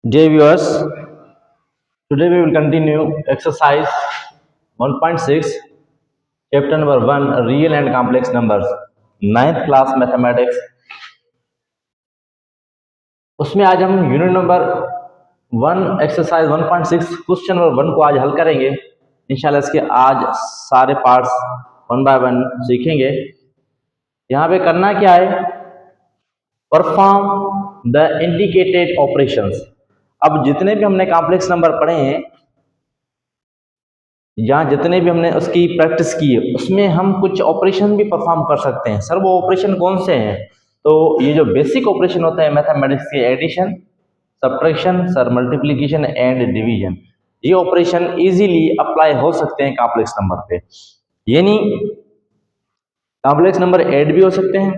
Dear viewers, today we will continue exercise 1.6, chapter number 1, real and complex numbers, 9th class mathematics. उसमें आज हम unit number 1 exercise 1.6 question number 1 को आज हल करेंगे। इंशाल्लाह इसके आज सारे पार्ट्स वन बाय वन सीखेंगे। यहाँ पे करना क्या है, परफॉर्म द इंडिकेटेड ऑपरेशंस। अब जितने भी हमने कॉम्प्लेक्स नंबर पढ़े हैं या जितने भी हमने उसकी प्रैक्टिस की है उसमें हम कुछ ऑपरेशन भी परफॉर्म कर सकते हैं। सर वो ऑपरेशन कौन से हैं? तो ये जो बेसिक ऑपरेशन होता है मैथमेटिक्स के, addition, subtraction, sir multiplication and division, ये ऑपरेशन इजीली अप्लाई हो सकते हैं कॉम्प्लेक्स नंबर पे। यानी कॉम्प्लेक्स नंबर ऐड भी हो सकते हैं,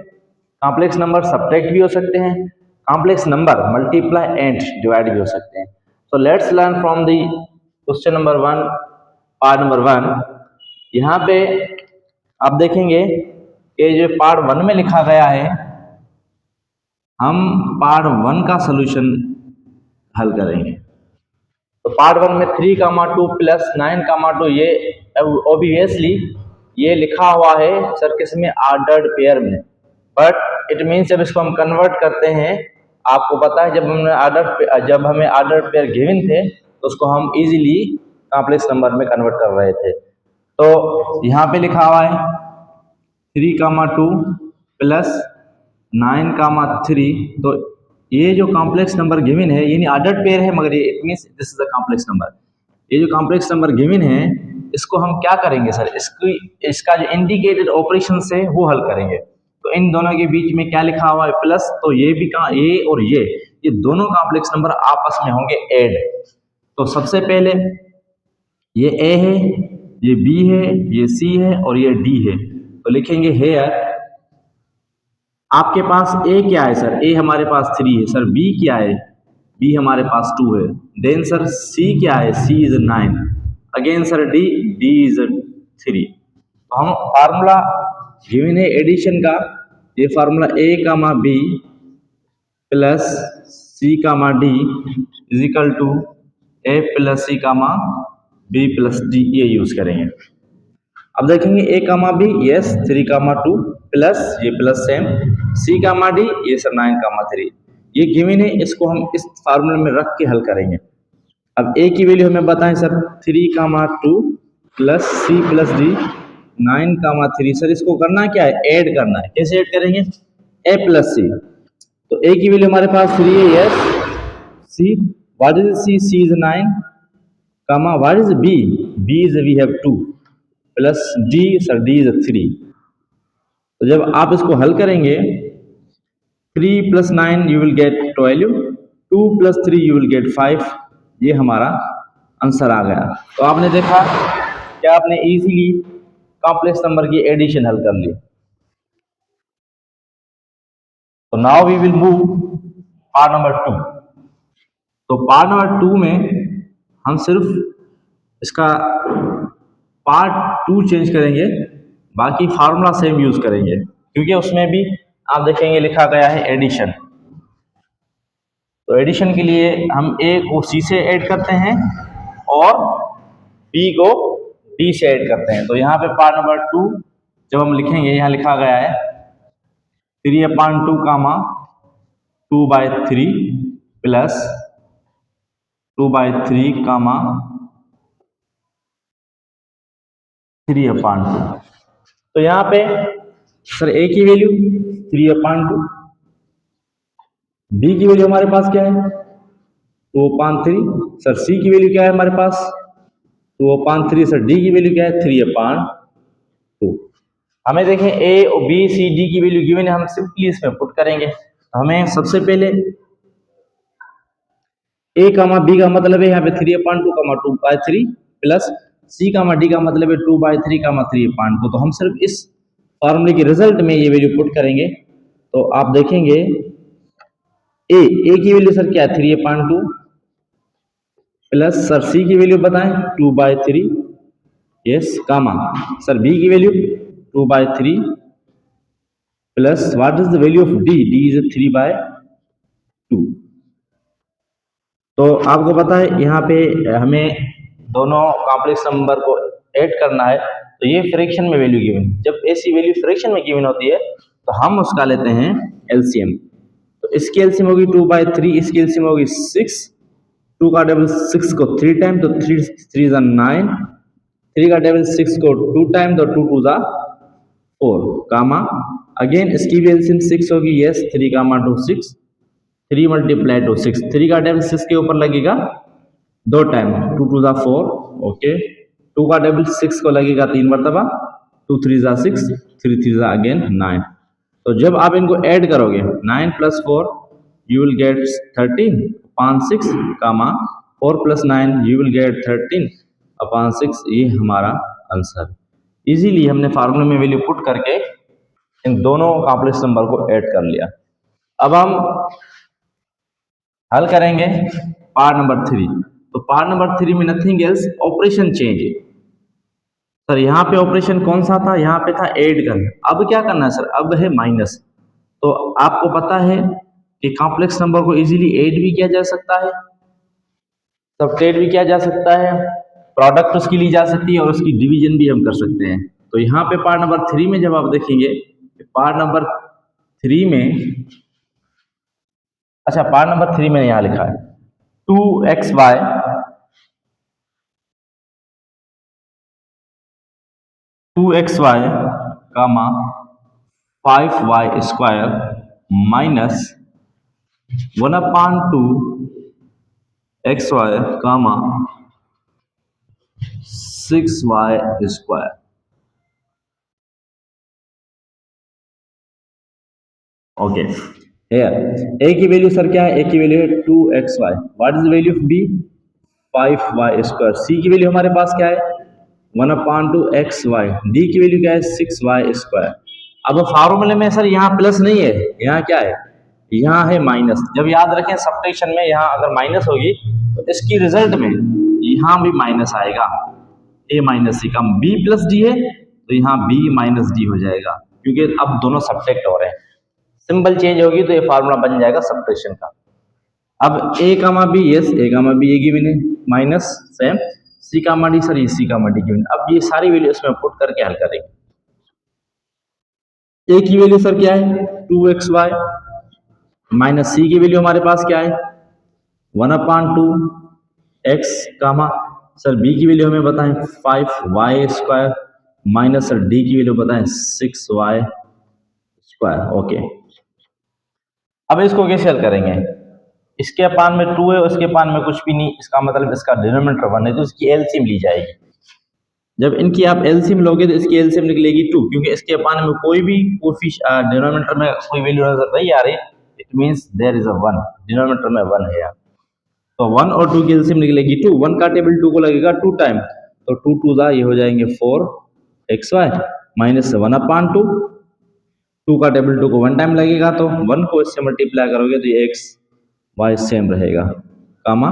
कॉम्प्लेक्स नंबर सब्ट्रैक्ट भी हो सकते हैं, complex number multiply and divide भी हो सकते हैं। So let's learn from the question number 1, part number 1। यहाँ पे आप देखेंगे कि जो पार्ट 1 में लिखा गया है, हम पार्ट 1 का सोल्यूशन हल करेंगे। तो पार्ट 1 में 3, 2 प्लस 9, 2 ये ऑब्वियसली ये लिखा हुआ है सर किस में, ऑर्डर्ड पेयर में। बट इट मीन्स जब इसको हम कन्वर्ट करते हैं, आपको पता है जब हमें ऑर्डर्ड पेयर गिवन थे तो उसको हम इजीली कॉम्प्लेक्स नंबर में कन्वर्ट कर रहे थे। तो यहाँ पे लिखा हुआ है 3, 2 प्लस 9, 3। तो ये जो कॉम्प्लेक्स नंबर गिवन है यानी ऑर्डर्ड पेयर है, मगर ये it means this is the complex number. ये जो कॉम्प्लेक्स नंबर गिवन है इसको हम क्या करेंगे सर, इसका जो इंडिकेटेड ऑपरेशन है वो हल करेंगे। तो इन दोनों के बीच में क्या लिखा हुआ है, प्लस। तो ये भी कहा, ये और ये दोनों कॉम्प्लेक्स नंबर आपस में होंगे ऐड। तो सबसे पहले ये ए है, ये बी है, ये सी है और ये डी है। तो लिखेंगे हेयर, आपके पास ए क्या है सर, ए हमारे पास 3 है सर। बी क्या है, बी हमारे पास 2 है। देन सर सी क्या है, C is 9। Again sir D, D is 3। तो हम फार्मूला गिवन है एडिशन का, ये formula A comma B plus C comma D is equal to A plus C comma B plus D, ये use करेंगे। अब देखेंगे A comma B, yes 3, 2 plus ये plus same, C comma D, ये sir 9, 3। ये given है, इसको हम इस फार्मूले में रख के हल करेंगे। अब ए की वैल्यू हमें बताएं sir 3, 2 plus C plus D 9, 3। Sir इसको करना क्या है, ऐड करना है। कैसे ऐड करेंगे, ए प्लस सी। तो ए की वैल्यू हमारे पास 3 है, yes. C, what is C, C is 9, what is B, B is we have 2 plus D, sir D is 3। तो जब आप इसको हल करेंगे 3 plus 9 you will get 12, 2 plus 3 you will get 5। ये हमारा आंसर आ गया। तो आपने देखा कि आपने इजीली कॉम्प्लेक्स नंबर की एडिशन हल कर ली। तो now we will move part number 2। तो पार्ट नंबर 2 में हम सिर्फ इसका पार्ट 2 चेंज करेंगे, बाकी फार्मूला सेम यूज करेंगे, क्योंकि उसमें भी आप देखेंगे लिखा गया है एडिशन। तो एडिशन के लिए हम ए को सी से ऐड करते हैं और बी को डी से ऐड करते हैं। तो यहाँ पे पार्ट नंबर 2 जब हम लिखेंगे, यहाँ लिखा गया है 3/2 2/3 प्लस 2/3 3/2। तो यहाँ पे सर ए की वैल्यू 3/2, बी की वैल्यू हमारे पास क्या है 2/3, सर सी की वैल्यू क्या है हमारे पास 2/3, सर डी की वैल्यू क्या है 3/2। हमें देखें ए और बी सी डी की वैल्यू गिवन है, हम सिंपली इसमें पुट करेंगे। तो हमें सबसे पहले ए कामा बी का मतलब है यहाँ पे 3/2 2/3 प्लस सी कामा डी का मतलब है 2/3 3/2। तो हम सिर्फ इस फॉर्मूले के रिजल्ट में ये वैल्यू पुट करेंगे। तो आप देखेंगे ए की वैल्यू सर क्या है 3/2 प्लस सर सी की वैल्यू बताएं 2/3, यस, कामा सर बी की value 2/3 plus what is the value of D, D is 3/2। तो आपको पता है यहाँ पे हमें दोनों कॉम्प्लेक्स नंबर को ऐड करना है, तो ये फ्रैक्शन में वैल्यू गिवन, जब ऐसी वैल्यू फ्रैक्शन में गिवन होती है तो हम उसका लेते हैं एलसीएम। तो इसकी एलसीएम होगी 2/3, इसकी एलसीएम होगी 6, 2 का टेबल 6 को 3 टाइम तो 3 3 ज़ा 9, 3 का टेबल 6 को 2 टाइम तो 2 2 ज़ा 4 कामा, अगेन इसकी भी एलसीएम 6 होगी, यस 3 कामा 2 6, 3 मल्टीप्लाई टू 6, 3 का टेबल 6 के ऊपर लगेगा 2 टाइम 2 2 ज़ा 4, ओके 2 का टेबल 6 को लगेगा 3 मरतबा, 2 3 ज़ा 6, 3 3 ज़ा अगेन 9। तो जब आप इनको ऐड करोगे 9 + 4 you will get 13 upon 6 comma 4 + 9 you will get 13 upon 6, ये हमारा आंसर। इजीली हमने फार्मूले में वैल्यू पुट करके इन दोनों कॉम्प्लेक्स नंबर को ऐड कर लिया। अब हम हल करेंगे पार्ट नंबर 3। तो पार्ट नंबर 3 में nothing else, operation change. Sir यहाँ पे ऑपरेशन कौन सा था, यहाँ पे था ऐड करना, अब क्या करना है सर, अब है माइनस। तो आपको पता है कि कॉम्प्लेक्स नंबर को इजीली ऐड भी किया जा सकता है, सब्ट्रैक्ट भी किया जा सकता है, प्रोडक्ट उसकी ली जा सकती है और उसकी डिवीजन भी हम कर सकते हैं। तो यहाँ पे पार्ट नंबर 3 में जब आप देखेंगे, पार्ट नंबर 3 में, अच्छा पार्ट नंबर 3 में यहाँ लिखा है 2xy comma 5y² minus 1/2 xy comma 6y²। Okay, here A की वैल्यू सर क्या है, ए की वैल्यू है 2xy, what is the value of B 5y², C की वैल्यू हमारे पास क्या है 1/2 xy, डी की वैल्यू क्या है 6y²। अब फार्मूले में सर यहाँ प्लस नहीं है, यहाँ क्या है, यहाँ है माइनस। जब याद रखें सब्ट्रैक्शन में यहाँ अगर माइनस होगी तो इसकी रिजल्ट में यहाँ भी माइनस आएगा, a माइनस सी का b प्लस डी है तो यहाँ b माइनस डी हो जाएगा, क्योंकि अब दोनों सब्ट्रैक्ट हो रहे हैं। सिंबल चेंज होगी तो ये फार्मूला बन जाएगा सब्ट्रैक्शन का। अब a comma b, yes a comma b ये गिवन है, minus same C comma D, sir ये सी कामा डी गिवन। अब ये सारी वैल्यू इसमें पुट करके हल करेंगे। a की वैल्यू सर क्या है 2xy, माइनस सी की वैल्यू हमारे पास क्या है 1/2 x कामा, सर b की वैल्यू हमें बताएं 5y², माइनस सर d की वैल्यू बताएं 6y²। ओके, अब इसको कैसे हल करेंगे, इसके अपान में 2 है, उसके अपान में कुछ भी नहीं, इसका मतलब इसका डिनोमिनेटर 1 है तो इसकी एलसीएम ली जाएगी। जब इनकी आप एलसीएम लोगे तो इसकी एलसीएम निकलेगी 2, क्योंकि इसके अपान में कोई भी डिनोमिनेटर में कोई वैल्यू नजर नहीं आ रही, it means there is a 1, denominator में 1 है यहाँ। तो 1 और 2 की एलसीएम निकलेगी 2, 1 का टेबल 2 को लगेगा 2 टाइम, तो 2 2 ज़ा ये हो जाएंगे 4xy माइनस 1/2, 2 का टेबल 2 को 1 टाइम लगेगा तो 1 को इससे मल्टीप्लाई करोगे तो ये x y सेम रहेगा, कामा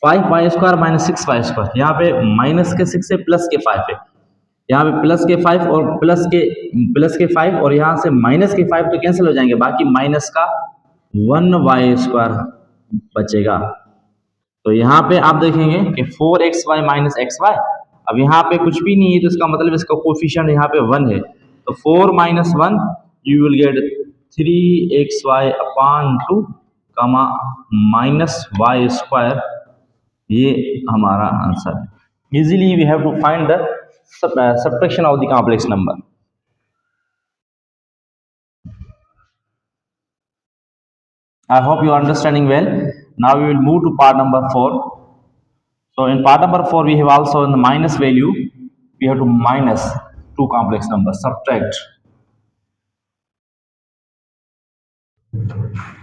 5y² माइनस 6y², यहाँ पे माइनस के 6 है प्लस के 5 है, यहाँ पे प्लस के 5 और प्लस के 5 और यहाँ से माइनस के 5 तो कैंसिल हो जाएंगे, बाकी माइनस का 1y² बचेगा। तो यहाँ पे आप देखेंगे कि 4xy माइनस xy, अब यहाँ पे कुछ भी नहीं है तो इसका मतलब इसका कोफिशिएंट यहाँ पे 1 है, तो 4 minus 1 you will get 3xy/2 comma minus y², ये हमारा आंसर है। Easily we have to find the subtraction of the complex number. I hope you are understanding well. Now we will move to part number 4. So in part number 4 we have also in the minus value, we have to minus two complex numbers, subtract.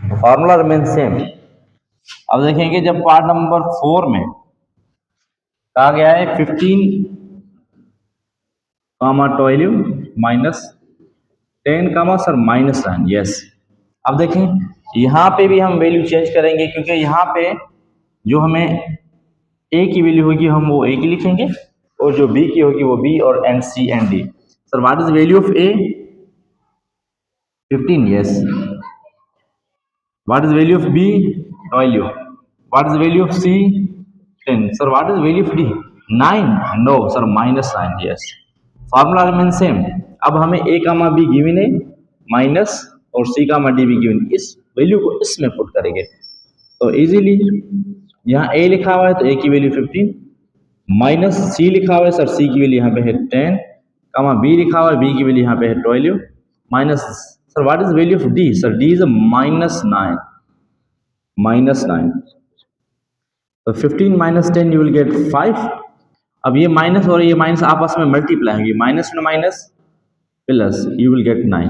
The formula remains same. अब देखेंगे जब part number 4 में कहा गया है 15 कामा 12 minus 10 कामा sir minus 9, yes. अब देखें यहाँ पे भी हम वैल्यू चेंज करेंगे, क्योंकि यहाँ पे जो हमें ए की वैल्यू होगी हम वो ए की लिखेंगे और जो बी की होगी वो बी और and C and D. Sir what is value of A 15, yes. What is value of B 12, What is the value of C? 10. Sir, what is the value of D? 9. No, sir, minus 9. Yes. Formula remains same. अब हमें A comma B given है minus और C कामा D भी given, इस value को इसमें put करेंगे तो इजीली यहाँ A लिखा हुआ है तो A की वैल्यू 15, माइनस C लिखा हुआ है सर C की वैल्यू यहाँ पे है 10, कामा B लिखा हुआ है B की वैल्यू यहाँ पे है 12, minus sir what is value of D? Sir D is minus 9, minus 9. तो 15 माइनस 10 यू विल गेट 5. अब ये माइनस और ये माइनस आपस में मल्टीप्लाई होंगे, माइनस में minus plus, you will get 9.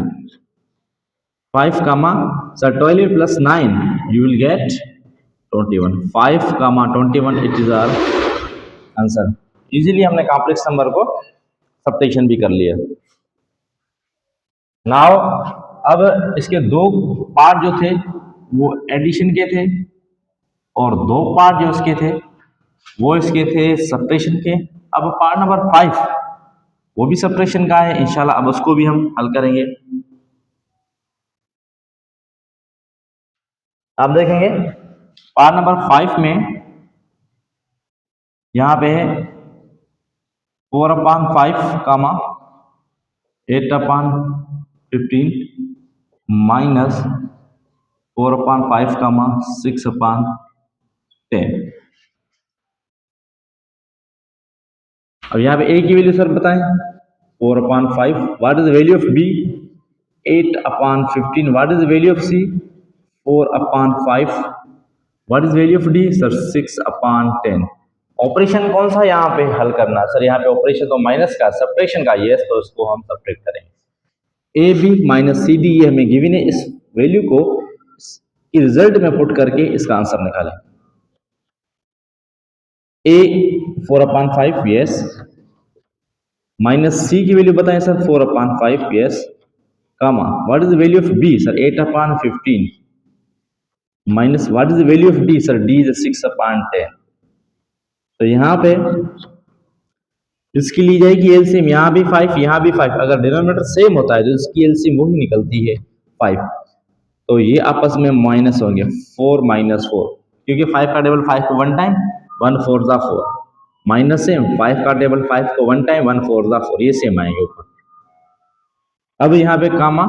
5 comma sir 12 plus 9 you will get 21. 5 comma 21 it is our answer. Easily हमने कॉम्प्लेक्स नंबर को सब्ट्रैक्शन भी कर लिया. नाउ अब इसके दो पार्ट जो थे वो एडिशन के थे और दो पार्ट जो इसके थे वो इसके थे सब्ट्रैक्शन के. अब पार्ट नंबर 5 वो भी सब्ट्रैक्शन का है इंशाल्लाह, अब उसको भी हम हल करेंगे. आप देखेंगे पार्ट नंबर 5 में यहाँ पे है 4/5 कामा 8/15 माइनस 4/5 कामा 6/10. अब यहाँ पे A की वैल्यू सर बताएं 4/5. What is the value of B? 8/15. What is the value of C? 4/5. What is value of D? Sir 6/10. Operation कौन सा यहाँ पे हल करना सर? यहाँ पे ऑपरेशन तो माइनस का सब्ट्रैक्शन का, यस, तो इसको हम सब्ट्रैक्ट करेंगे. AB माइनस CD ये हमें गिवन है, इस वैल्यू को रिजल्ट में पुट करके इसका आंसर निकालें. A 4/5 यस, माइनस C की वैल्यू बताएं sir 4/5 yes, comma what is the value of B? Sir 8/15 minus what is the value of D? Sir D is 6/10. तो यहाँ पे इसकी ली जाएगी एलसीएम, यहाँ भी 5 यहाँ भी 5. अगर डिनोमिनेटर सेम होता है तो इसकी एलसीएम वही निकलती है 5. तो ये आपस में माइनस होंगे 4 माइनस 4, क्योंकि 5 का टेबल 5 को 1 टाइम 1 4 जा 4, माइनस सेम 5 का टेबल 5 को 1 टाइम 1 4 जा 4, ये सेम आएंगे ऊपर. अब यहाँ पे कामा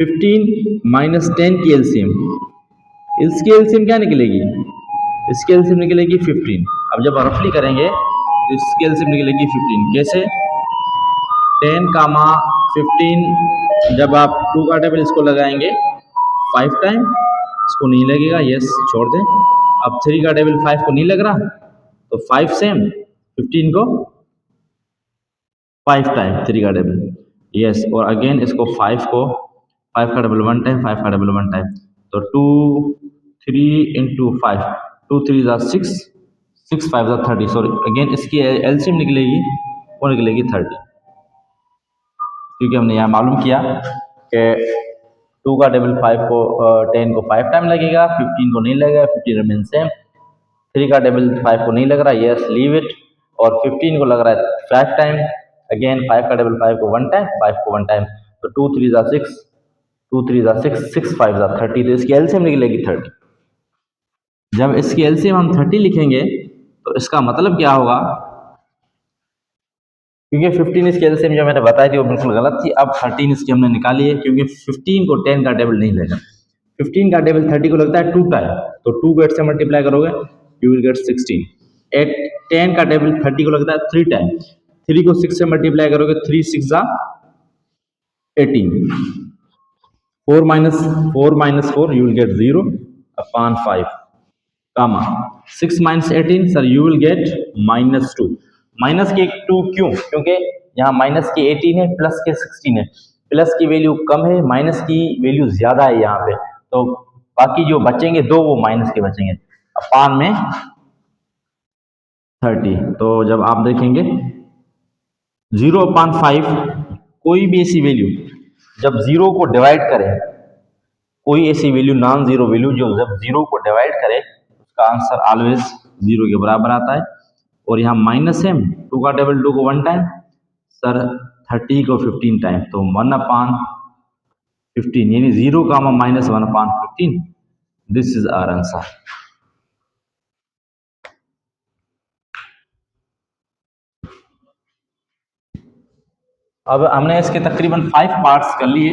15 माइनस 10 की एलसीएम, इसकी एलसीएम क्या निकलेगी? इसकी एलसीएम निकलेगी 15. अब जब रफली करेंगे तो इसकी एलसीएम निकलेगी 15. कैसे? 10 कामा 15, जब आप 2 का टेबल इसको लगाएंगे 5 टाइम, इसको नहीं लगेगा, यस छोड़ दें. अब 3 का टेबल 5 को नहीं लग रहा तो 5 सेम 15 को 5 टाइम 3 का टेबल, यस. और अगेन इसको 5 का टेबल 1 टाइम 5 का टेबल 1 टाइम, तो 2 3 इंटू 5, 2 3 जा 6, 6 5 जा 30. सॉरी अगेन इसकी एलसीएम निकलेगी वो निकलेगी 30, क्योंकि हमने यहाँ मालूम किया कि 2 का टेबल 5 को 10 को 5 टाइम लगेगा, 15 को नहीं लगेगा, 15 रिमेन सेम. 3 का टेबल 5 को नहीं लग रहा, यस लीव इट. और 15 को लग रहा है 5 टाइम, अगेन 5 का टेबल 5 को 1 टाइम 5 को 1 टाइम, तो 2 3 जा 6, 2 3 जा 6, 6 5 जा 30. तो इसकी एलसीएम निकलेगी 30. जब इसकी एलसीएम हम 30 लिखेंगे तो इसका मतलब क्या होगा? क्योंकि 15 इसकी एलसीएम जो मैंने बताई थी वो बिल्कुल गलत थी. अब 13 इसकी हमने निकाली है, क्योंकि 15 को 10 का टेबल नहीं लगेगा. 15 का टेबल 30 को लगता है 2 टाइम, तो 2 को 8 से मल्टीप्लाई करोगे यू विल गेट 16. 10 का टेबल 30 को लगता है 3 टाइम, 3 को 6 से मल्टीप्लाई करोगे 3 6 जा 18. 4 minus 4 you will get 0/5, comma 6 minus 18 sir you will get -2. Minus के 2 क्यों? क्योंकि यहाँ माइनस के 18 है, प्लस के 16 है. प्लस की वैल्यू कम है, माइनस की वैल्यू ज्यादा है यहाँ पे, तो बाकी जो बचेंगे दो वो माइनस के बचेंगे. अपान में 30. तो जब आप देखेंगे 0/5 कोई भी ऐसी वैल्यू जब 0 को डिवाइड करे, कोई ऐसी वैल्यू नॉन जीरो वैल्यू जो जब 0 को डिवाइड करे उसका आंसर ऑलवेज 0 के बराबर आता है. और यहाँ माइनस है, 2 का टेबल 2 को 1 टाइम, सर 30 को 15 टाइम, तो 1/15 यानी 0 का -1/15. This is our answer. अब हमने इसके तकरीबन 5 पार्ट्स कर लिए।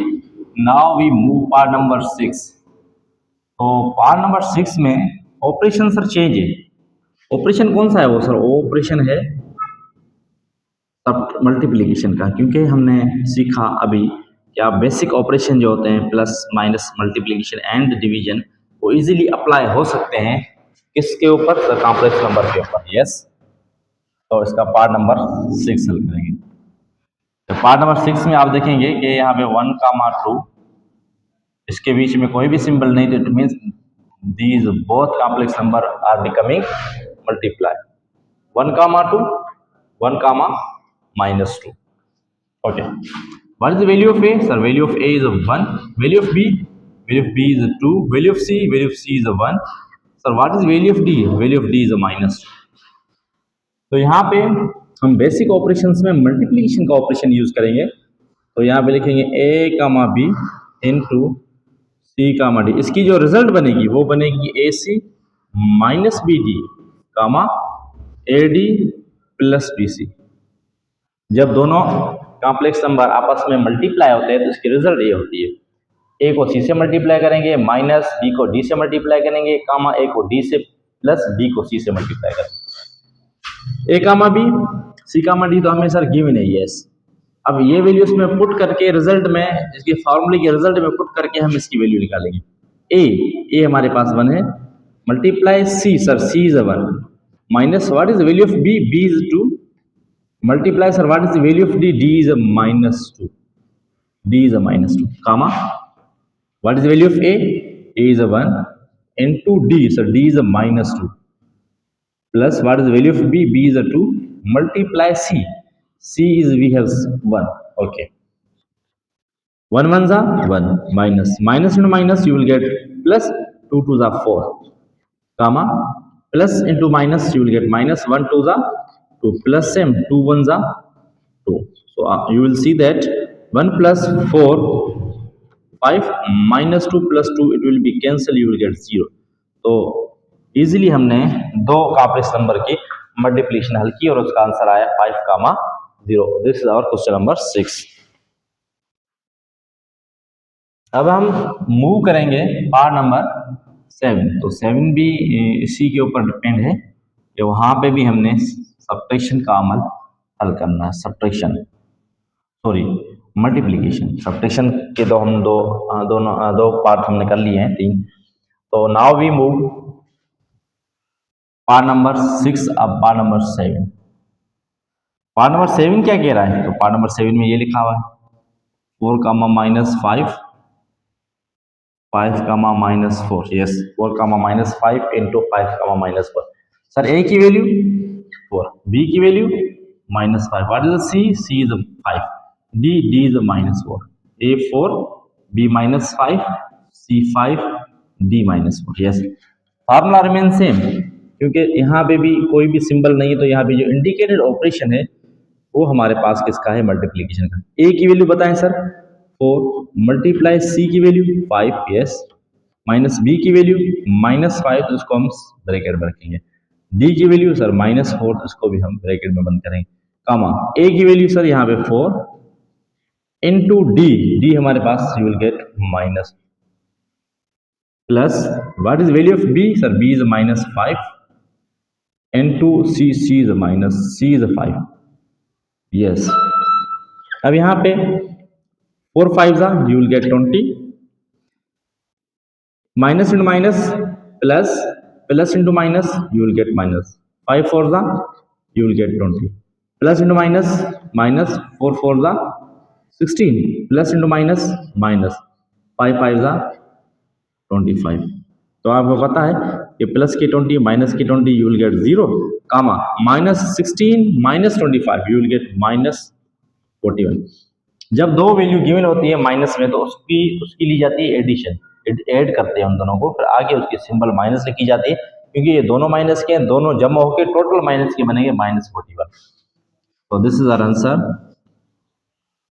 Now we move part number 6। तो पार्ट नंबर 6 में ऑपरेशन सर चेंज है। ऑपरेशन कौन सा है वो सर? ऑपरेशन है सब मल्टीप्लिकेशन का, क्योंकि हमने सीखा अभी क्या बेसिक ऑपरेशन जो होते हैं plus minus multiplication and division वो इजीली अप्लाई हो सकते हैं किसके ऊपर? कॉम्प्लेक्स नंबर के ऊपर। यस, तो इसका पार्ट नंबर 6 हल करेंगे। तो पार्ट नंबर 6 में आप देखेंगे कि यहाँ पे 1, 2 इसके बीच में कोई भी सिंबल नहीं, तो it means these both complex number are becoming multiply. 1, 2, 1, -2. Okay. What is the value of A? Sir, value of A is a 1. Value of B? Value of B is a 2. Value of C? Value of C is a 1. Sir, what is value of D? Value of D is a -2. तो यहाँ पे हम basic operations में multiplication का operation use करेंगे। तो यहाँ पे लिखेंगे A, B into C, D। इसकी जो रिजल्ट बनेगी वो बनेगी AC माइनस BD कामा AD प्लस BC। जब दोनों कॉम्प्लेक्स नंबर आपस में मल्टीप्लाई होते हैं तो इसकी रिजल्ट ये होती है। ए को सी से मल्टीप्लाई करेंगे, माइनस बी को डी से मल्टीप्लाई करेंगे, कामा ए को डी से प्लस बी को सी से मल्टीप्लाई करेंगे। ए कामा बी, सी कामा डी तो हमें सर गिवन है। यस, अब ये वैल्यू इसमें पुट करके रिजल्ट में, इसके फॉर्मूले के रिजल्ट में पुट करके हम इसकी वैल्यू निकालेंगे। ए हमारे पास 1 है, multiply C, sir C is 1, minus what is value of B? B is 2, multiply sir what is the value of D? D is a -2, D is a -2, comma what is the value of A? A is a 1 into D, so D is a -2, plus what is the value of B? B is a 2, multiply C, C is we have 1. Okay, 1 1s are 1, minus into minus you will get plus, 2 2s are 4, comma plus into minus you will get minus, 1 2s are 2, plus same 2 1s are 2. So you will see that 1 plus 4 5 minus 2 plus 2 it will be cancel, you will get 0. तो easily हमने दो complex number की multiplication हल की और उसका answer आया 5, 0. This is our question number 6। अब हम मूव करेंगे पार्ट नंबर 7। तो 7 भी इसी के ऊपर डिपेंड है कि वहां पे भी हमने सब्ट्रैक्शन का अमल हल करना है। सब्ट्रैक्शन सॉरी मल्टीप्लिकेशन, सब्ट्रैक्शन के दो पार्ट हमने कर लिए हैं 3। तो now we move part number 6। अब पार्ट नंबर 7। पार्ट नंबर 7 क्या कह रहा है? तो पार्ट नंबर 7 में ये लिखा हुआ है 4, -5, 5, -4। Yes, 4, -5 into 5, -4। सर ए की वैल्यू 4, बी की value -5। What is C? C is 5, D is -4। A 4, B -5, C 5, D -4। Yes, formula remain same, क्योंकि यहाँ पे भी कोई भी सिंबल नहीं है, तो यहाँ पे जो इंडिकेटेड ऑपरेशन है वो हमारे पास किसका है? मल्टीप्लिकेशन का। ए की वैल्यू बताएं सर 4, मल्टीप्लाई सी की वैल्यू 5, यस, माइनस बी की वैल्यू -5, तो इसको हम ब्रैकेट में रखेंगे। डी की वैल्यू सर -4, तो इसको भी हम ब्रैकेट में बंद करेंगे, कामा ए की वैल्यू सर यहाँ पे 4 इंटू डी हमारे पास you will get minus, plus what is value of B? Sir B is -5 into C is -5। Yes, अब यहाँ पे 4 5 you will get 20, minus into minus plus, plus into minus you will get minus, 5 4 you will get 20, plus into minus minus, 4 4 16, plus into minus minus, 5 5 25। तो आपको पता है कि plus की 20 minus की 20 you will get 0, comma -16 -25 you will get -41। जब दो value given होती है माइनस में, तो उसकी ली जाती है एडिशन, ऐड करते हैं उन दोनों को, फिर आगे उसकी सिंबल माइनस लिखी जाती है, क्योंकि ये दोनों माइनस के हैं, दोनों जमा होकर टोटल माइनस के बनेंगे -41। तो दिस इज आवर आंसर।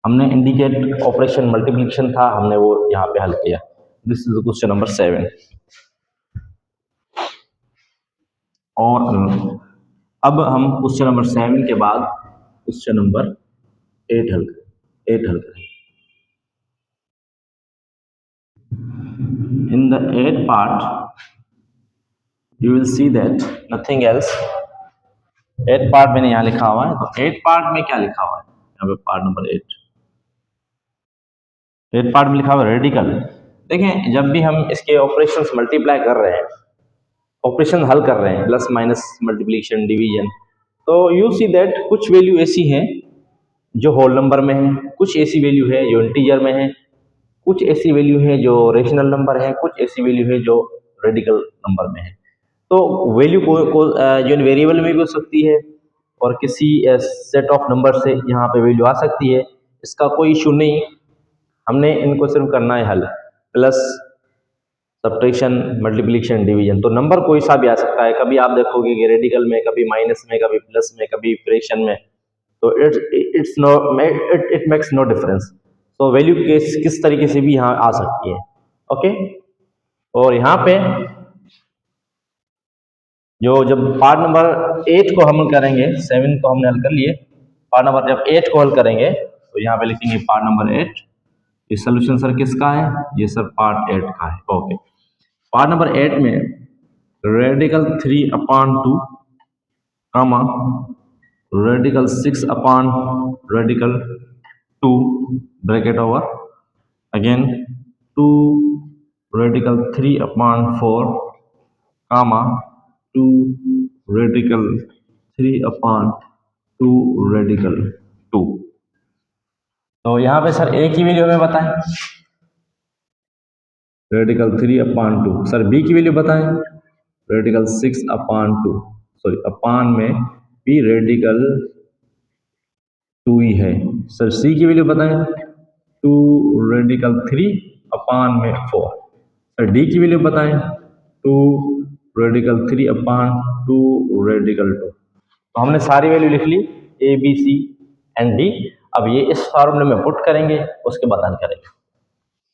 हमने इंडिकेट ऑपरेशन मल्टीप्लिकेशन था, हमने वो यहाँ पे हल किया। This is question number 7। और अब हम क्वेश्चन नंबर 7 के बाद क्वेश्चन नंबर 8 हल करें। 8 हल करेंगे। In the 8 part, you will see that nothing else. 8 part मैंने यहाँ लिखा हुआ है, तो 8 पार्ट में क्या लिखा हुआ है, यहाँ पे पार्ट नंबर 8 पार्ट में लिखा हुआ है रेडिकल। देखें, जब भी हम इसके ऑपरेशंस मल्टीप्लाई कर रहे हैं, ऑपरेशन हल कर रहे हैं, प्लस माइनस मल्टीप्लिकेशन डिवीजन, तो यू सी दैट कुछ वैल्यू ऐसी हैं जो होल नंबर में है, कुछ ऐसी वैल्यू है जो इंटीजर में है, कुछ ऐसी वैल्यू है जो रेशनल नंबर है, कुछ ऐसी वैल्यू है जो रेडिकल नंबर में है। तो वैल्यू को जो वेरिएबल में भी हो सकती है और किसी सेट ऑफ नंबर से यहाँ पे वैल्यू आ सकती है, इसका कोई इशू नहीं। हमने इनको सिर्फ करना है हल, प्लस सब्ट्रैक्शन मल्टीप्लिकेशन डिवीजन। तो नंबर कोई सा भी आ सकता है, कभी आप देखोगे कि रेडिकल में, कभी माइनस में, कभी प्लस में, कभी फ्रैक्शन में। तो इट मेक्स नो डिफरेंस। तो वैल्यू किस तरीके से भी यहाँ आ सकती है। ओके, और यहाँ पे जो जब पार्ट नंबर 8 को हम करेंगे, 7 को हमने हल कर लिए, पार्ट नंबर जब 8 को हल करेंगे तो यहाँ पे लिखेंगे पार्ट नंबर 8। ये सोल्यूशन सर किसका है, ये सर पार्ट 8 का है। ओके, पार्ट नंबर 8 में radical 3/2 comma radical radical 2 bracket over again 2 radical 3/4 comma 2 radical 3/2 radical 2। तो यहाँ पे सर ए की वैल्यू हमें बताएं, रेडिकल 3/2। सर बी की वैल्यू बताएं, रेडिकल 6/2, सॉरी अपान में भी रेडिकल 2 ही है। सर सी की वैल्यू बताएं, 2 रेडिकल 3/4। सर डी की वैल्यू बताएं, 2 रेडिकल 3/2 रेडिकल 2। तो हमने सारी वैल्यू लिख ली, A B C and D. अब ये इस फार्मूले में पुट करेंगे, उसके बाद हल करेंगे।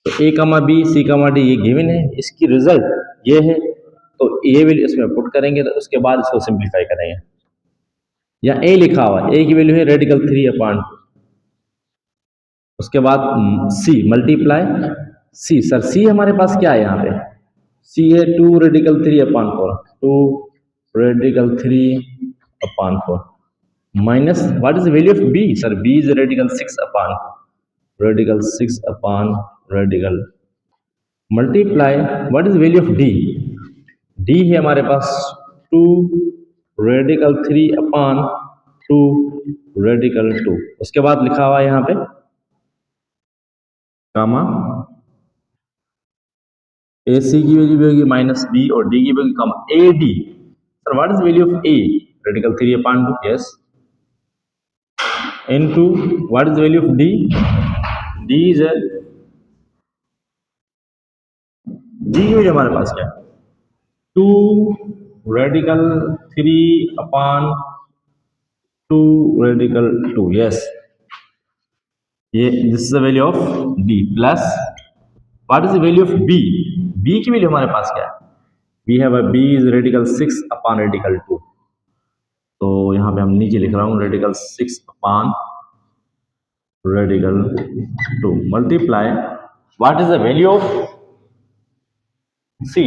तो ए कामा बी सी कामा डी ये गिवन है, इसकी रिजल्ट ये है, तो ये वैल्यू इसमें पुट करेंगे, तो उसके बाद इसको सिंप्लीफाई करेंगे। या ए लिखा हुआ है, ए की वैल्यू है रेडिकल 3/2, उसके बाद सी मल्टीप्लाई सी। सर सी हमारे पास क्या है, यहाँ पे सी है 2 radical 3/4, 2 radical 3/4 minus what is the value of B. Sir B is radical radical multiply what is value of D. D है हमारे पास 2 रेडिकल 3/2 रेडिकल 2। उसके बाद लिखा हुआ है यहाँ पे कामा ए सी की वैल्यू भी होगी माइनस बी और डी की value comma A D. Sir what is value of A, radical 3/2, yes, into what is value of D, D is D की वैल्यू हमारे पास क्या है, 2 रेडिकल 3/2 रेडिकल 2, यस, ये this is the value of D plus what is the value of B. B की value हमारे पास क्या है, we have a B is radical radical 2। तो यहाँ पे हम नीचे लिख रहा हूँ radical radical 2 multiply what is the value of C.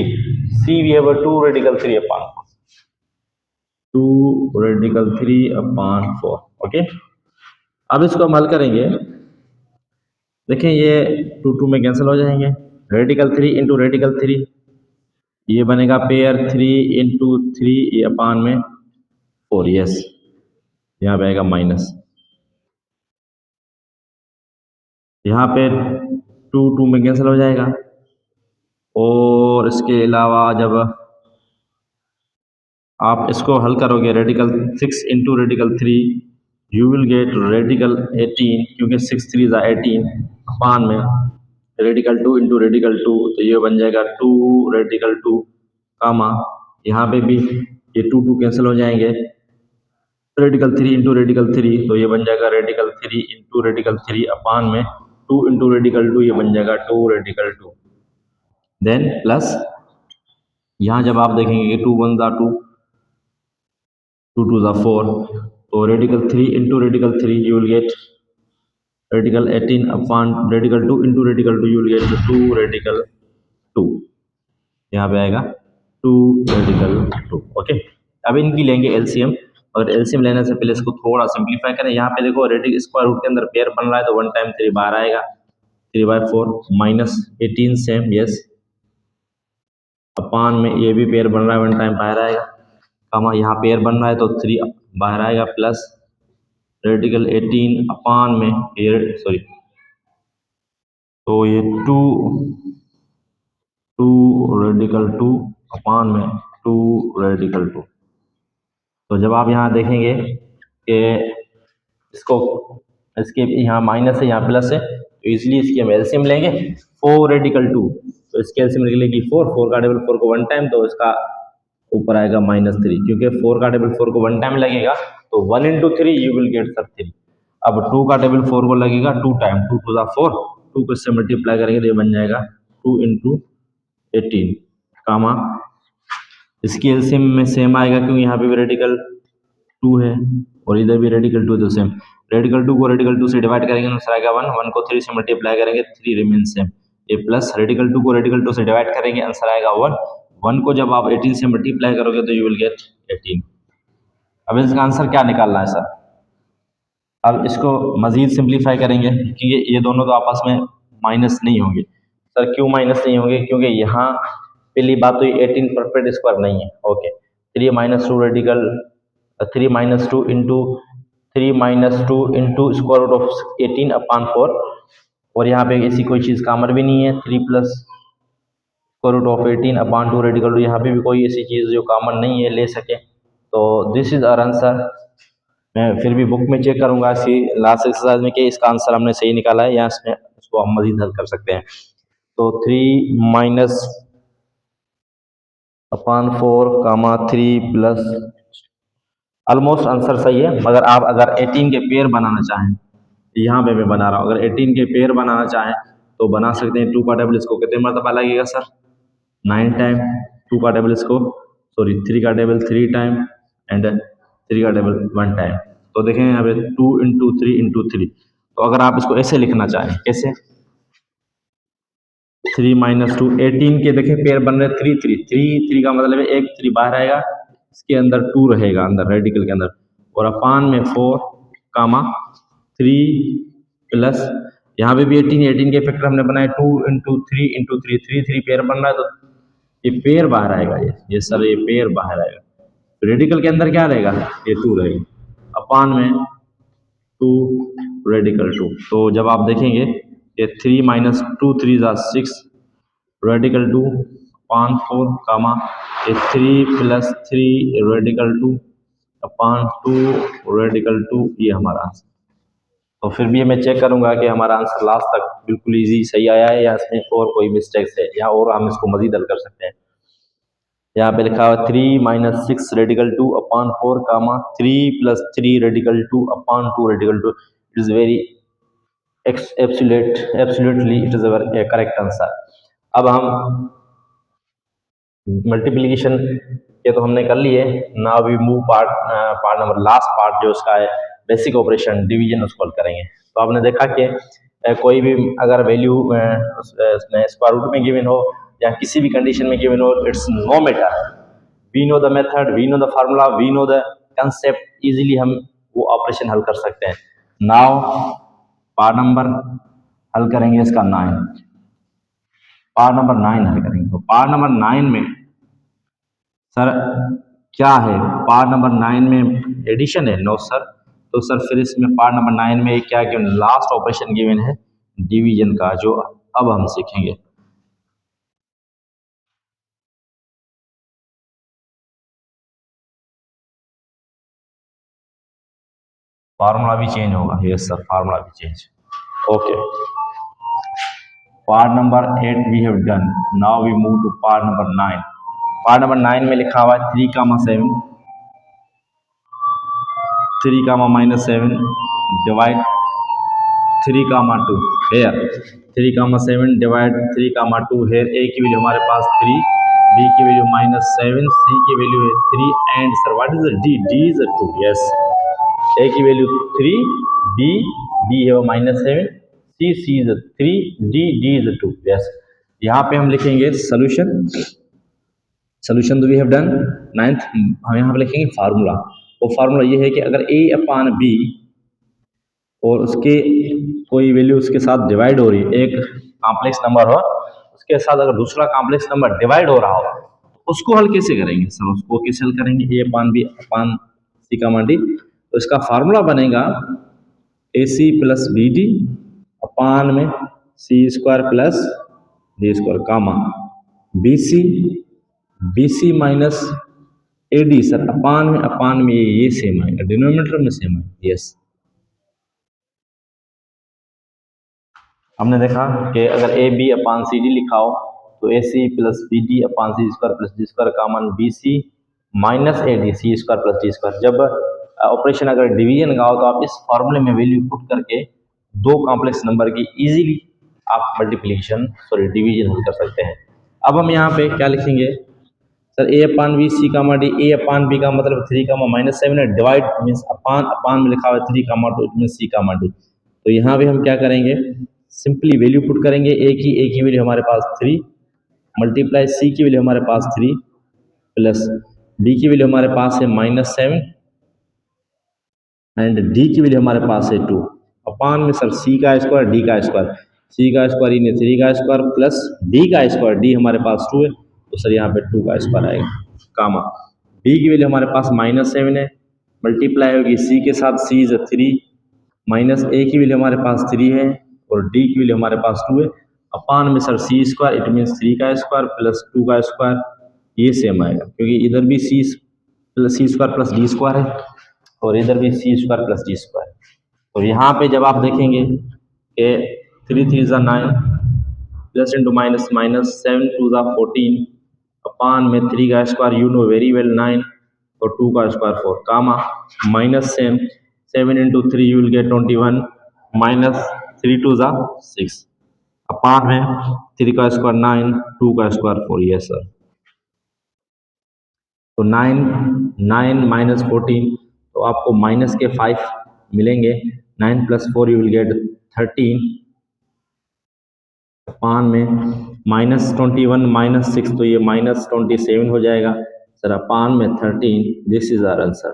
C we have a 2 radical 3/4, 2 radical 3/4। Okay, अब इसको हम हल करेंगे। देखें ये 2 में कैंसिल हो जाएंगे, रेडिकल 3 इंटू रेडिकल 3, ये बनेगा पेयर 3 इंटू 3 ये अपान में 4, यस, यहाँ पे आएगा माइनस, यहाँ पे 2 में कैंसिल हो जाएगा। और इसके अलावा जब आप इसको हल करोगे radical 6 into radical 3, you will gate radical 18, क्योंकि 6 3 is 18 अपान में रेडिकल 2 इंटू रेडिकल 2, तो ये बन जाएगा 2 रेडिकल 2 कामा यहाँ पे भी ये 2 कैंसिल हो जाएंगे, रेडिकल 3 इंटू रेडिकल 3, तो ये बन जाएगा रेडिकल 3 इंटू रेडिकल 3 अपान में 2 इंटू रेडिकल 2, ये बन जाएगा 2 रेडिकल 2। देन प्लस यहाँ जब आप देखेंगे कि 2 1 ज़ा 2, 2 2 ज़ा 4, तो radical 3 into radical 3 you will gate radical 18 upon radical 2 into radical 2, you will get 2 radical 2, यहाँ पे आएगा 2 रेडिकल 2। ओके, अब इनकी लेंगे एलसीएम, और एलसीएम लेने से पहले इसको थोड़ा सिंप्लीफाई करें। यहाँ पे देखो रेडिकल स्क्वायर रूट के अंदर पेयर बन रहा है, तो 1 टाइम 3 बाहर आएगा, 3/4 माइनस 18 सेम, यस, अपान में ये भी पेयर बन रहा है, 1 टाइम बाहर आएगा, कमा यहाँ पेयर बन रहा है तो 3 बाहर आएगा, प्लस रेडिकल 18 अपान में पेयर, सॉरी, तो ये 2 रेडिकल 2 अपान में 2 रेडिकल 2। तो जब आप यहाँ देखेंगे कि इसको, इसके यहाँ माइनस है यहाँ प्लस है, तो इसलिए इसकी हम एलसीएम लेंगे 4 रेडिकल 2, तो इसकी एलसीएम निकलेगी 4 का टेबल 4 को 1 टाइम, तो इसका ऊपर आएगा -3, क्योंकि 4 का टेबल 4 को 1 टाइम लगेगा, तो 1 into 3 you will get sir 3। अब 2 का टेबल 4 को लगेगा 2 टाइम, 2 टू द 4, 2 को इससे मल्टीप्लाई करेंगे तो ये बन जाएगा 2 इंटू 18, कामा इसकी एलसीएम में सेम आएगा, क्योंकि यहाँ पे भी रेडिकल 2 है और इधर भी रेडिकल 2 है, तो सेम रेडिकल 2 को रेडिकल 2 से डिवाइड करेंगे तो आएगा 1, 1 को 3 से मल्टीप्लाई करेंगे 3 रिमेन सेम, ये प्लस रेडिकल 2 को रेडिकल 2 से डिवाइड करेंगे आंसर आएगा 1, 1 को जब आप 18 से मल्टीप्लाई करोगे तो यू विल गेट 18। अब इसका आंसर क्या निकालना है सर? अब इसको मजीद सिंप्लीफाई करेंगे, क्योंकि ये दोनों तो आपस में माइनस नहीं होंगे। सर क्यों माइनस नहीं होंगे? क्योंकि यहाँ पहली बात तो ये 18 परफेक्ट स्क्वायर नहीं है। Okay, 3 minus 2 radical 3 minus 2 into 3 minus 2 into square root of 18 upon 4, और यहाँ पे ऐसी कोई चीज़ कामन भी नहीं है, 3 plus square root of 18 upon 2 radical 2, यहाँ पे भी कोई ऐसी चीज़ जो कामन नहीं है ले सके, तो दिस इज आवर आंसर। मैं फिर भी बुक में चेक करूंगा इसकी लास्ट एक्सरसाइज में कि इसका आंसर हमने सही निकाला है या इसमें इसको हम मजीद हल कर सकते हैं। तो 3 माइनस अपान 4 कामा 3 प्लस, ऑलमोस्ट आंसर सही है, मगर आप अगर 18 के पेयर बनाना चाहें, यहाँ पे मैं बना रहा हूँ, अगर 18 के पेयर बनाना चाहें तो बना सकते हैं। 2 का टेबल इसको कितने मरतबा लगेगा सर? 9 टाइम। 2 का टेबल इसको, सॉरी 3 का टेबल 3 टाइम एंड 3 का टेबल 1 टाइम। तो देखें यहाँ पे 2 इंटू 3 इंटू 3, तो अगर आप इसको ऐसे लिखना चाहें, कैसे? 3 माइनस 2, 18 के देखें पेयर बन रहे 3 3 3 3 का मतलब है एक 3 बाहर आएगा, इसके अंदर 2 रहेगा अंदर रेडिकल के अंदर, और अपान में 4 कामा 3 प्लस यहाँ पे भी 18 के फैक्टर हमने बनाए 2 इंटू 3 इंटू 3 3 3 पेयर बन रहा है, तो ये पेयर बाहर आएगा, ये सर ये पेयर बाहर आएगा, रेडिकल के अंदर क्या रहेगा? ये 2 रहेगा, अपान में 2 रेडिकल 2। तो जब आप देखेंगे ये 3 माइनस 2 3 ज़ा 6 रेडिकल 2 अपान 4 कामा ये 3 प्लस 3 रेडिकल 2 अपान 2 रेडिकल 2, ये हमारा आंसर। तो फिर भी मैं चेक करूंगा कि हमारा आंसर लास्ट तक बिल्कुल इजी सही आया है या इसमें और कोई मिस्टेक्स है, या और हम इसको मजीद हल कर सकते हैं। यहाँ पे लिखा हुआ 3 माइनस 6 रेडिकल 2 अपान 4 कामा 3 plus 3 radical 2 upon 2 radical 2, it is very absolutely it is our correct answer. अब हम मल्टीप्लिकेशन ये तो हमने कर लिए, now we move part number last part जो उसका है बेसिक ऑपरेशन डिवीजन, उसको हल करेंगे। तो आपने देखा कि कोई भी अगर वैल्यू उसमें स्क्वायर रूट में गिवन हो या किसी भी कंडीशन में गिवन हो, it's no matter, we know the method, we know the formula, we know the concept, easily हम वो ऑपरेशन हल कर सकते हैं। नाउ पार्ट नंबर हल करेंगे इसका 9, पार्ट नंबर 9 हल करेंगे। तो पार्ट नंबर 9 में सर क्या है? पार्ट नंबर 9 में एडिशन है? No sir. तो सर फिर इसमें पार्ट नंबर 9 में क्या गिवन? लास्ट ऑपरेशन गिवन है डिवीजन का, जो अब हम सीखेंगे। फार्मूला भी चेंज होगा? यस सर, फार्मूला भी change. Okay, part number 8 we have done, now we move to part number 9। Part number 9 में लिखा हुआ है 3, 7 3, -7 divide 3, 2 here 3, 7 divide 3, 2 here. A की वैल्यू हमारे पास 3, बी की वैल्यू -7, सी की वैल्यू है 3 and sir what is D? D is 2। Yes, A की वैल्यू 3, बी है वो -7, C is 3, D is 2। Yes, यहाँ पे हम लिखेंगे सोल्यूशन तो वी हैव डन। नाइन्थ हम यहाँ पे लिखेंगे फार्मूला। वो फार्मूला ये है कि अगर ए अपान बी और उसके कोई वैल्यू उसके साथ डिवाइड हो रही है, एक कॉम्प्लेक्स नंबर हो उसके साथ अगर दूसरा कॉम्प्लेक्स नंबर डिवाइड हो रहा हो, उसको हल कैसे करेंगे सर? उसको कैसे हल करेंगे? ए अपान बी अपान सी का मान डी। तो इसका फार्मूला बनेगा A C plus B D upon में C square plus D square comma B C minus A D. Sir upon में ये सेम आएगा, डिनोमिनेटर में सेम आएगा। यस, हमने देखा कि अगर A B upon C D लिखा हो तो A C plus B D upon C square plus D square का मान B C minus A D C square plus D square. जब ऑपरेशन अगर डिवीजन का हो तो आप इस फॉर्मूले में वैल्यू पुट करके दो कॉम्प्लेक्स नंबर की इजीली आप डिवीजन हल कर सकते हैं। अब हम यहाँ पे क्या लिखेंगे सर? ए अपान बी सी का डी। ए अपान बी का मतलब 3 का -7 है, डिवाइड मीन्स अपान में लिखा हुआ है 3 का टू, इट मीन सी का डी। तो यहाँ पे हम क्या करेंगे? सिंपली वैल्यू पुट करेंगे। ए की वैल्यू हमारे पास 3 मल्टीप्लाई सी की वैल्यू हमारे पास 3 प्लस डी की वैल्यू हमारे पास है -7 एंड डी की वैल्यू हमारे पास है 2 अपान में सर सी का स्क्वायर डी का स्क्वायर। सी का स्क्वायर इन 3 का स्क्वायर प्लस डी का स्क्वायर, डी हमारे पास 2 है तो सर यहाँ पे 2 का स्क्वायर आएगा कामा। डी की वैल्यू हमारे पास -7 है, मल्टीप्लाई होगी सी के साथ, सी इज 3 माइनस ए की वैल्यू हमारे पास 3 है और डी की वैल्यू हमारे पास 2 है अपान में sir C square, it means 3 का स्क्वायर प्लस 2 का स्क्वायर। ये सेम आएगा क्योंकि इधर भी सी स्क्वायर प्लस डी स्क्वायर है और इधर भी सी स्क्वायर प्लस डी स्क्वायर। तो यहाँ पे जब आप देखेंगे कि 3 3 ज़ा 9 प्लस इंटू माइनस माइनस 7 2 ज़ा 14 अपान में 3 का square you know very well 9 और 2 का square 4 comma minus 7 into 3 you will get 21 minus 3 2 ज़ा 6 अपान में 3 का स्क्वायर 9 2 का स्क्वायर 4। यस सर, तो 9 माइनस 14 तो आपको माइनस के 5 मिलेंगे। 9 प्लस 4 यू विल गेट 13 अपान में -21 -6 तो ये -27 हो जाएगा सर अपान में 13। This is our answer.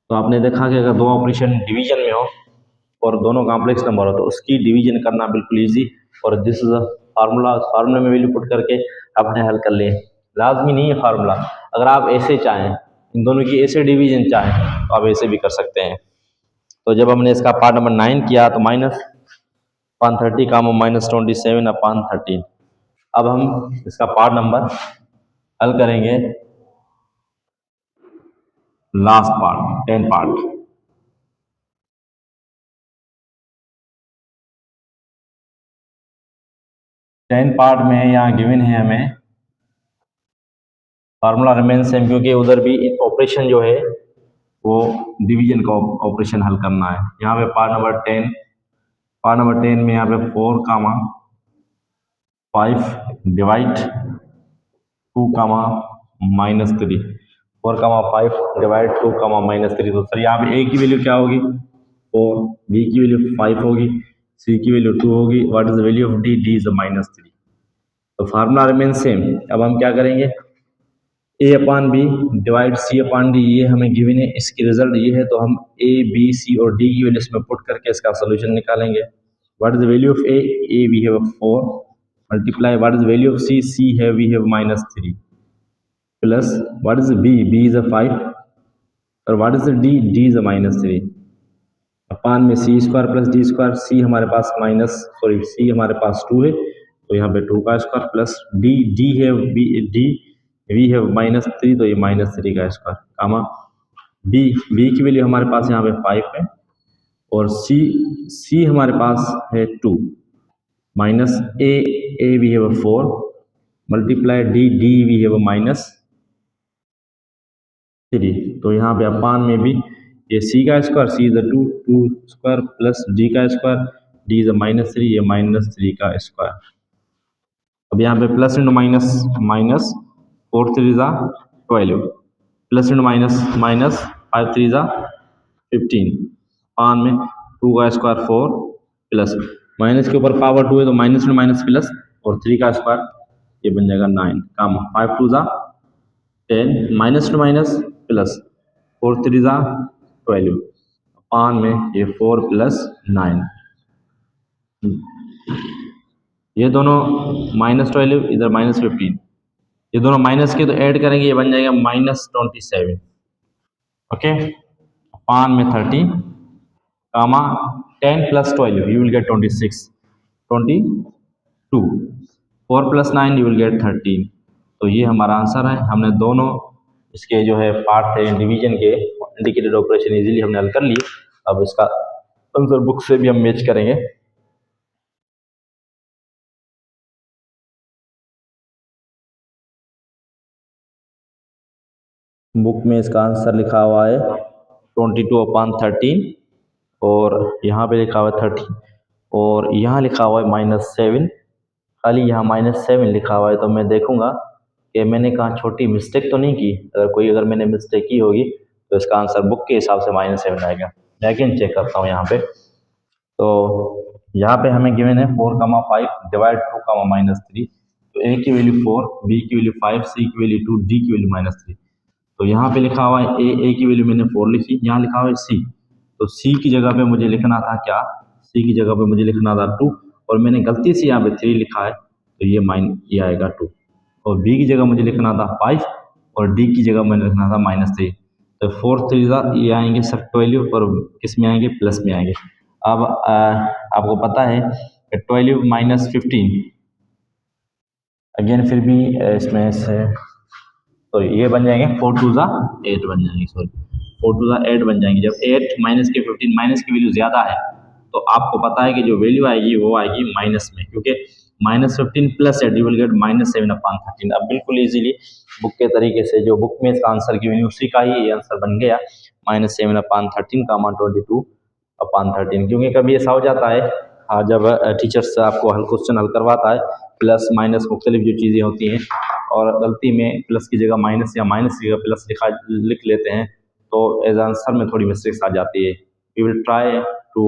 तो आपने देखा कि अगर दो ऑपरेशन डिवीजन में हो और दोनों कॉम्प्लेक्स नंबर हो तो उसकी डिवीजन करना बिल्कुल ईजी। और दिस इज फार्मूला में वैल्यू पुट करके आपने हल कर लिए। लाजमी नहीं है फार्मूला, अगर आप ऐसे चाहें इन दोनों की ऐसे डिवीजन चाहें तो आप ऐसे भी कर सकते हैं। तो जब हमने इसका पार्ट नंबर 9 किया तो -30 का -27 अपान 13। अब हम इसका पार्ट नंबर हल करेंगे लास्ट पार्ट 10 पार्ट। 10 पार्ट में यहाँ गिवन है हमें फार्मूला रिमेन सेम क्योंकि उधर भी ऑपरेशन जो है वो डिवीजन का ऑपरेशन हल करना है। यहाँ पे पार्ट नंबर 10 में यहाँ पे 4 कामा 5 डिवाइड 2 कामा -3 4 कामा 5 डिवाइड 2 कामा -3। तो सर यहाँ पे ए की वैल्यू क्या होगी 4, बी की वैल्यू 5 होगी, सी की वैल्यू 2 होगी। What is the value of D? D is -3। तो फार्मूला रिमेन सेम। अब हम क्या करेंगे? ए अपान बी डिवाइड सी अपान डी, ये हमें गिवन है, इसकी रिजल्ट ये है तो हम ए बी सी और डी की वैल्यू इसमें पुट करके इसका सोल्यूशन निकालेंगे। What is the value of A we have 4 multiply what is the value of C है we have -3 plus what is B is 5 और what is D is -3 upon में C square plus D square. C हमारे पास सी हमारे पास 2 है तो यहाँ पे 2 का स्क्वायर प्लस डी है वी हैव -3 तो ये -3 का स्क्वायर कामा बी की वैल्यू हमारे पास यहाँ पे 5 है और सी हमारे पास है 2 minus A we have 4 multiply D we have -3। तो यहाँ पे अपान में भी ये सी का square, C is 2 square plus D का स्क्वायर, डी इज -3 ये -3 का स्क्वायर। अब यहाँ पे प्लस इंटू माइनस 4 3 ज़ा 12 प्लस इंटू माइनस 5 3 ज़ा 15 पान में 2 का स्क्वायर 4 प्लस माइनस के ऊपर पावर 2 है तो माइनस में माइनस प्लस और 3 का स्क्वायर ये बन जाएगा 9 काम 5 2 जा 10 माइनस टू माइनस प्लस 4 3 जा 12 पान में ये 4 प्लस 9 ये दोनों -12 इधर -15 ये दोनों माइनस के तो ऐड करेंगे ये बन जाएगा -27 ओके पान में 30 कामा 10 + 12 you will get 26 22 4 + 9 you will get 13 तो ये हमारा आंसर है। हमने दोनों इसके जो है पार्ट थे डिवीजन के इंडिकेटेड ऑपरेशन इजीली हमने हल कर लिए। अब इसका आंसर बुक से भी हम मैच करेंगे। बुक में इसका आंसर लिखा हुआ है 22/13 और यहाँ पे लिखा हुआ है 30 और यहाँ लिखा हुआ है -7 खाली यहाँ -7 लिखा हुआ है तो मैं देखूंगा कि मैंने कहाँ छोटी मिस्टेक तो नहीं की। अगर मैंने मिस्टेक की होगी तो इसका आंसर बुक के हिसाब से -7 आएगा। मैं अगेन चेक करता हूँ यहाँ पे। तो यहाँ पे हमें गिवन है 4,5 डिवाइड 2,-3 तो ए की वैल्यू 4 बी की वैल्यू 5 सी की वैल्यू 2 डी की वैल्यू -3 तो यहाँ पे लिखा हुआ है ए की वैल्यू मैंने 4 लिखी यहाँ लिखा हुआ है सी तो सी की जगह पे मुझे लिखना था क्या सी की जगह पे मुझे लिखना था 2 और मैंने गलती से यहाँ पे 3 लिखा है तो ये आएगा 2 और बी की जगह मुझे लिखना था 5 और डी की जगह मुझे लिखना था -3 तो 4 3 ये आएंगे सब 12 और किस में आएंगे प्लस में आएंगे। अब आपको पता है 12 - 15 अगेन फिर भी इसमें से तो ये बन जाएंगे 4 2 जा 8 बन जाएंगे सॉरी 4 2 जा 8 बन जाएंगे। जब 8 माइनस के 15 माइनस की वैल्यू ज़्यादा है तो आपको पता है कि जो वैल्यू आएगी वो आएगी माइनस में क्योंकि -15 + 8 यू विल गेट -7/13। अब बिल्कुल इजीली बुक के तरीके से जो बुक में इसका आंसर की वैल्यू उसी का ही ये आंसर बन गया -7/13 का मान 22/13 क्योंकि कभी ऐसा हो जाता है जब टीचर्स आपको क्वेश्चन हल करवाता है प्लस माइनस मुख्तलिफ जो चीज़ें होती हैं और गलती में प्लस की जगह माइनस या माइनस की जगह प्लस लिख लेते हैं तो एज आंसर में थोड़ी मिस्टेक्स आ जाती है। We will try to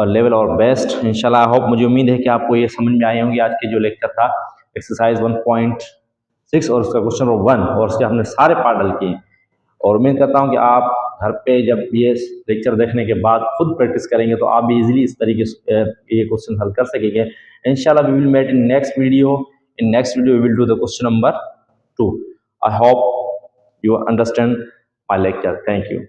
level our best इंशाल्लाह। होप मुझे उम्मीद है कि आपको ये समझ में आए होंगे आज के जो लेक्चर था एक्सरसाइज 1.6 और उसका क्वेश्चन नंबर 1 और उसके हमने सारे पार्ट हल किए और उम्मीद करता हूँ कि आप घर पे जब ये लेक्चर देखने के बाद खुद प्रैक्टिस करेंगे तो आप भी इजीली इस तरीके से ये क्वेश्चन हल कर सकेंगे। इंशाल्लाह we will met in next video. In next video, we will do the question number 2. I hope you understand my lecture. Thank you.